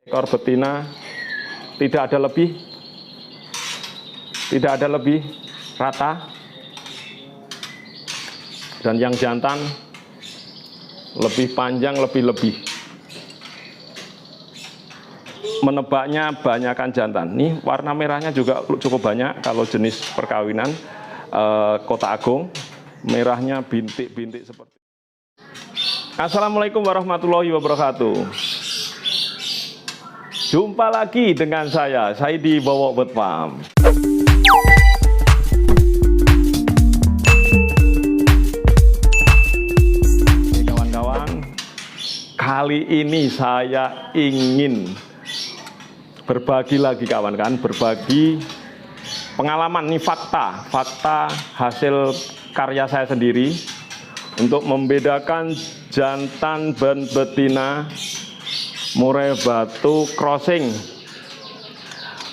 Ekor betina tidak ada lebih, rata. Dan yang jantan lebih panjang, lebih. Menebaknya banyakan jantan. Nih warna merahnya juga cukup banyak kalau jenis perkawinan Kota Agung. Merahnya bintik-bintik seperti. Assalamualaikum warahmatullahi wabarakatuh. Jumpa lagi dengan saya Saidi Bowo Bird Farm. Kawan-kawan, kali ini saya ingin berbagi lagi kawan-kawan, berbagi pengalaman nih, fakta hasil karya saya sendiri untuk membedakan jantan dan betina murai batu crossing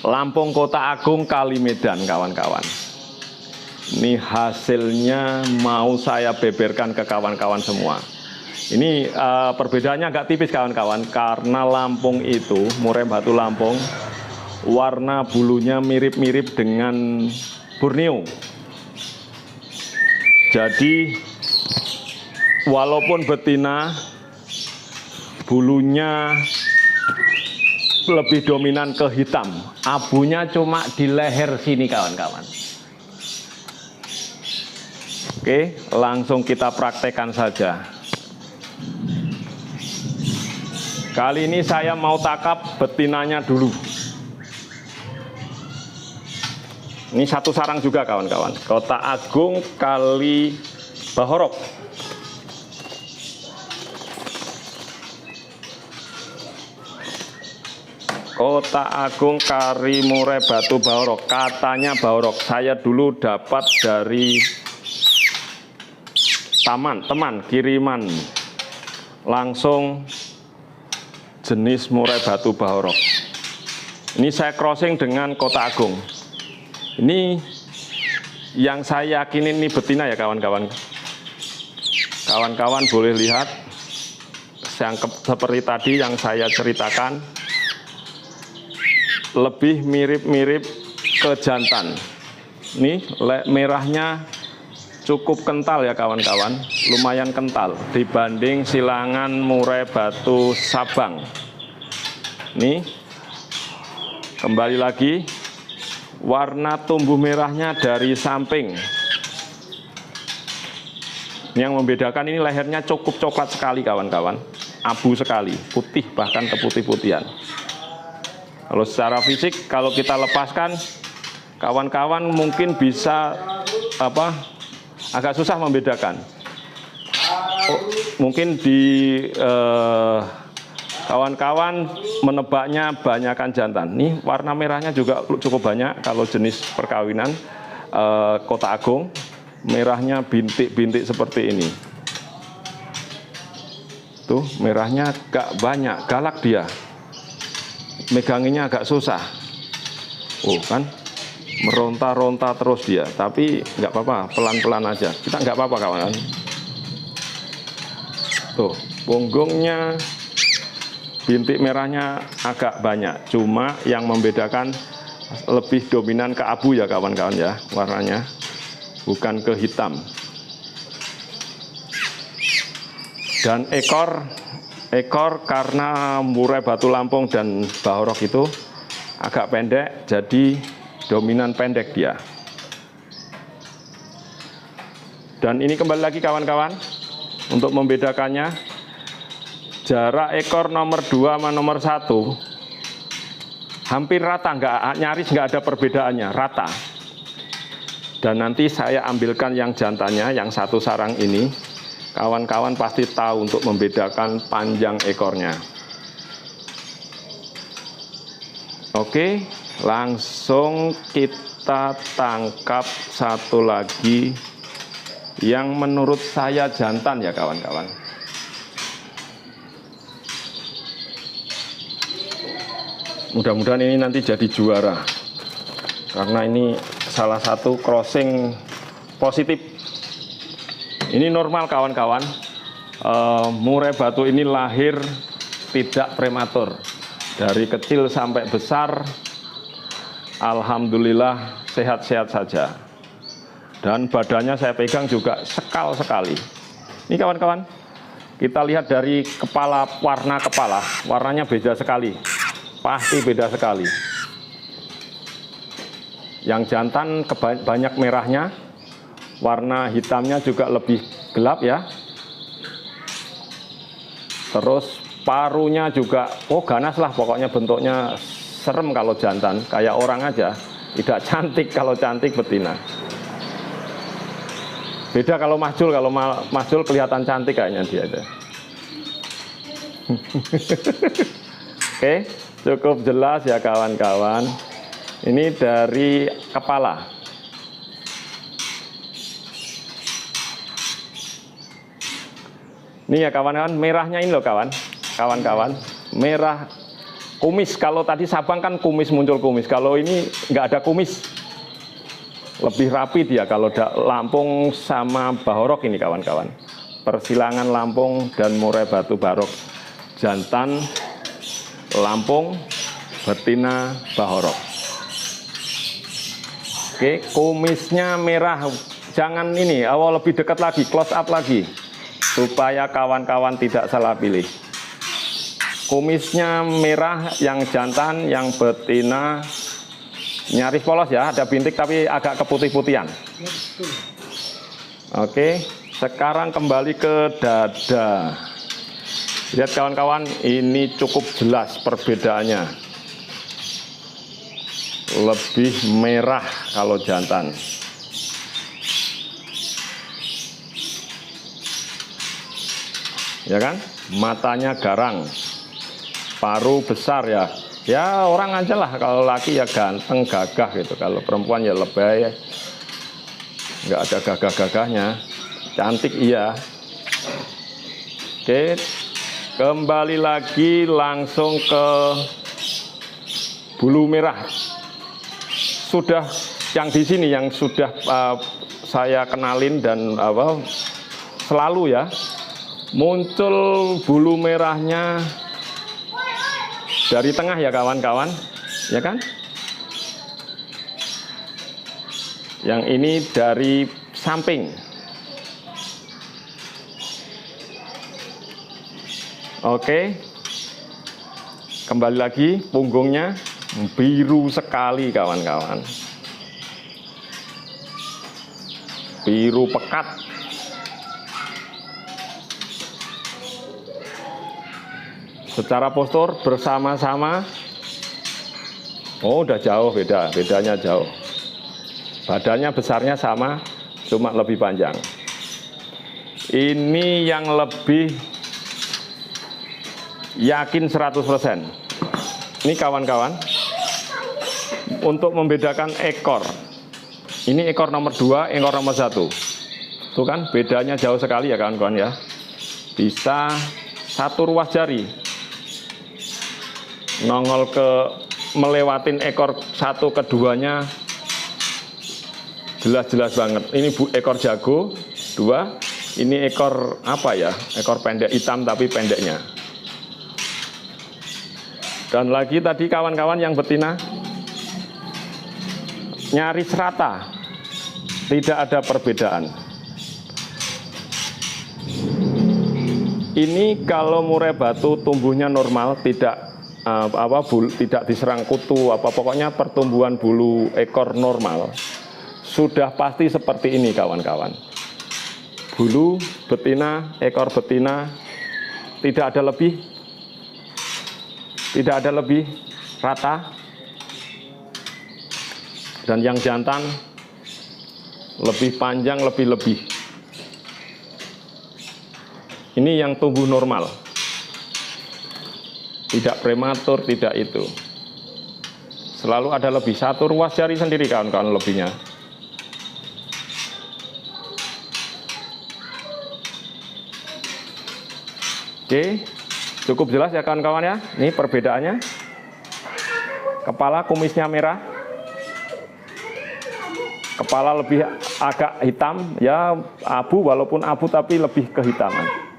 Lampung Kota Agung Kali Medan kawan-kawan. Ini hasilnya mau saya beberkan ke kawan-kawan semua. Ini perbedaannya agak tipis kawan-kawan, karena Lampung itu, murai batu Lampung, warna bulunya mirip-mirip dengan Borneo. Jadi walaupun betina, bulunya lebih dominan ke hitam, abunya cuma di leher sini kawan-kawan. Oke, langsung kita praktekkan saja. Kali ini saya mau tangkap betinanya dulu. Ini satu sarang juga kawan-kawan, Kota Agung Kali Bahorok. Kota Agung Kari Murai Batu Bahorok. Katanya Bahorok, saya dulu dapat dari teman kiriman langsung jenis murai batu Bahorok. Ini saya crossing dengan Kota Agung. Ini yang saya yakinin ini betina ya kawan-kawan. Kawan-kawan boleh lihat yang seperti tadi yang saya ceritakan, lebih mirip-mirip ke jantan. Ini merahnya cukup kental ya kawan-kawan, lumayan kental dibanding silangan murai batu Sabang. Nih, kembali lagi, warna tumbuh merahnya dari samping. Yang membedakan ini lehernya cukup coklat sekali kawan-kawan, abu sekali, putih bahkan keputih-putihan. Kalau secara fisik, kalau kita lepaskan, kawan-kawan mungkin bisa agak susah membedakan. Mungkin di kawan-kawan menebaknya banyakan jantan. Nih warna merahnya juga cukup banyak kalau jenis perkawinan Kota Agung. Merahnya bintik-bintik seperti ini. Tuh merahnya agak banyak, galak dia. Meganginya agak susah. Oh kan, meronta-ronta terus dia, tapi nggak apa-apa, pelan-pelan aja. Kita nggak apa-apa kawan. Tuh, punggungnya bintik merahnya agak banyak, cuma yang membedakan lebih dominan ke abu ya kawan-kawan ya, warnanya bukan ke hitam. Dan ekor karena murai batu Lampung dan Bahorok itu agak pendek, jadi dominan pendek dia. Dan ini kembali lagi kawan-kawan, untuk membedakannya, jarak ekor nomor 2 sama nomor 1 hampir rata, nyaris nggak ada perbedaannya, rata. Dan nanti saya ambilkan yang jantannya, yang satu sarang ini, kawan-kawan pasti tahu untuk membedakan panjang ekornya. Oke, langsung kita tangkap satu lagi yang menurut saya jantan ya kawan-kawan. Mudah-mudahan ini nanti jadi juara, karena ini salah satu crossing positif. Ini normal kawan-kawan, murai batu ini lahir tidak prematur. Dari kecil sampai besar, alhamdulillah sehat-sehat saja. Dan badannya saya pegang juga sekal sekali. Ini kawan-kawan, kita lihat dari kepala, warna kepala, warnanya beda sekali. Pasti beda sekali. Yang jantan banyak merahnya, warna hitamnya juga lebih gelap ya. Terus parunya juga, ganas lah pokoknya, bentuknya serem kalau jantan, kayak orang aja. Tidak cantik kalau cantik betina. Beda kalau mahjul kelihatan cantik kayaknya dia itu. Oke, cukup jelas ya kawan-kawan. Ini dari kepala. Ini ya kawan-kawan, merahnya ini loh kawan-kawan, merah kumis. Kalau tadi Sabang kan kumis, muncul kumis. Kalau ini nggak ada kumis. Lebih rapi dia kalau Lampung sama Bahorok ini kawan-kawan. Persilangan Lampung dan Murai Batu Barok. Jantan Lampung, betina Bahorok. Oke, kumisnya merah. Jangan ini, lebih dekat lagi, close up lagi. Supaya kawan-kawan tidak salah pilih. Kumisnya merah yang jantan, yang betina nyaris polos ya, ada bintik tapi agak keputih-putihan. Oke, sekarang kembali ke dada. Lihat kawan-kawan, ini cukup jelas perbedaannya. Lebih merah kalau jantan. Ya kan? Matanya garang. Paru besar ya. Ya orang aja lah, kalau laki ya ganteng, gagah gitu. Kalau perempuan ya lebay, nggak ada gagah-gagahnya. Cantik iya. Oke, kembali lagi langsung ke bulu merah. Sudah yang di sini yang sudah saya kenalin dan selalu ya muncul bulu merahnya dari tengah ya kawan-kawan, ya kan? Yang ini dari samping. Oke. Kembali lagi, punggungnya biru sekali kawan-kawan. Biru pekat. Secara postur bersama-sama, udah jauh bedanya jauh. Badannya besarnya sama, cuma lebih panjang. Ini yang lebih yakin 100%. Ini kawan-kawan, untuk membedakan ekor. Ini ekor nomor 2, ekor nomor 1. Tuh kan, bedanya jauh sekali ya kawan-kawan ya. Bisa satu ruas jari. Nongol melewatin ekor satu keduanya jelas-jelas banget. Ini ekor jago 2, ini ekor apa ya? Ekor pendek hitam tapi pendeknya. Dan lagi tadi kawan-kawan yang betina nyaris rata, tidak ada perbedaan. Ini kalau murai batu tumbuhnya normal, tidak tidak diserang kutu pokoknya pertumbuhan bulu ekor normal, sudah pasti seperti ini kawan-kawan. Bulu betina, ekor betina tidak ada lebih rata, dan yang jantan lebih panjang, lebih. Ini yang tumbuh normal. Tidak prematur, tidak itu. Selalu ada lebih, satu ruas jari sendiri kawan-kawan lebihnya. Oke, cukup jelas ya kawan-kawan ya. Ini perbedaannya. Kepala kumisnya merah. Kepala lebih agak hitam, ya abu, walaupun abu tapi lebih kehitaman.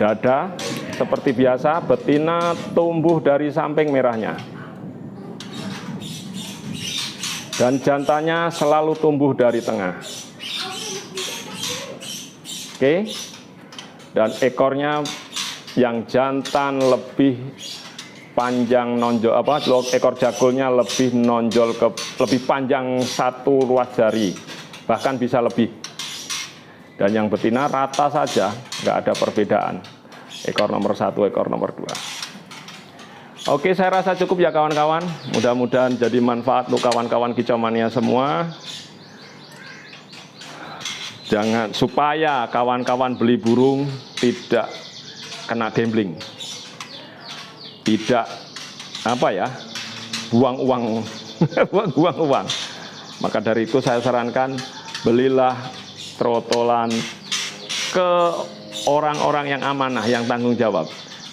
Dada seperti biasa, betina tumbuh dari samping merahnya. Dan jantannya selalu tumbuh dari tengah. Oke. Dan ekornya yang jantan lebih panjang nonjol, ekor jagulnya lebih nonjol lebih panjang satu ruas jari, bahkan bisa lebih. Dan yang betina rata saja, nggak ada perbedaan. Ekor nomor 1, ekor nomor 2. Oke, saya rasa cukup ya kawan-kawan. Mudah-mudahan jadi manfaat untuk kawan-kawan kicau mania semua. Jangan, supaya kawan-kawan beli burung tidak kena gambling, tidak buang uang, buang uang. Maka dari itu saya sarankan belilah trotolan ke orang-orang yang amanah, yang tanggung jawab.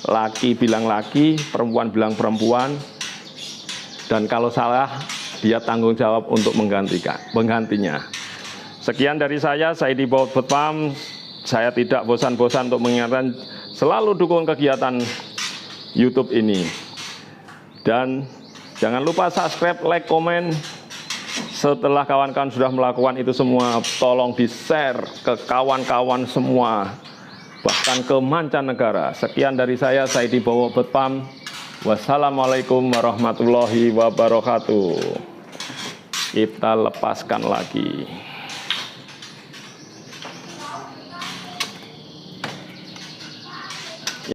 Laki bilang laki, perempuan bilang perempuan, dan kalau salah dia tanggung jawab untuk menggantinya. Sekian dari saya di Baut Betpam. Saya tidak bosan-bosan untuk mengingatkan, selalu dukung kegiatan YouTube ini. Dan jangan lupa subscribe, like, komen. Setelah kawan-kawan sudah melakukan itu semua, tolong di-share ke kawan-kawan semua, bahkan ke mancanegara. Sekian dari saya di Baut Betpam. Wassalamualaikum warahmatullahi wabarakatuh. Kita lepaskan lagi.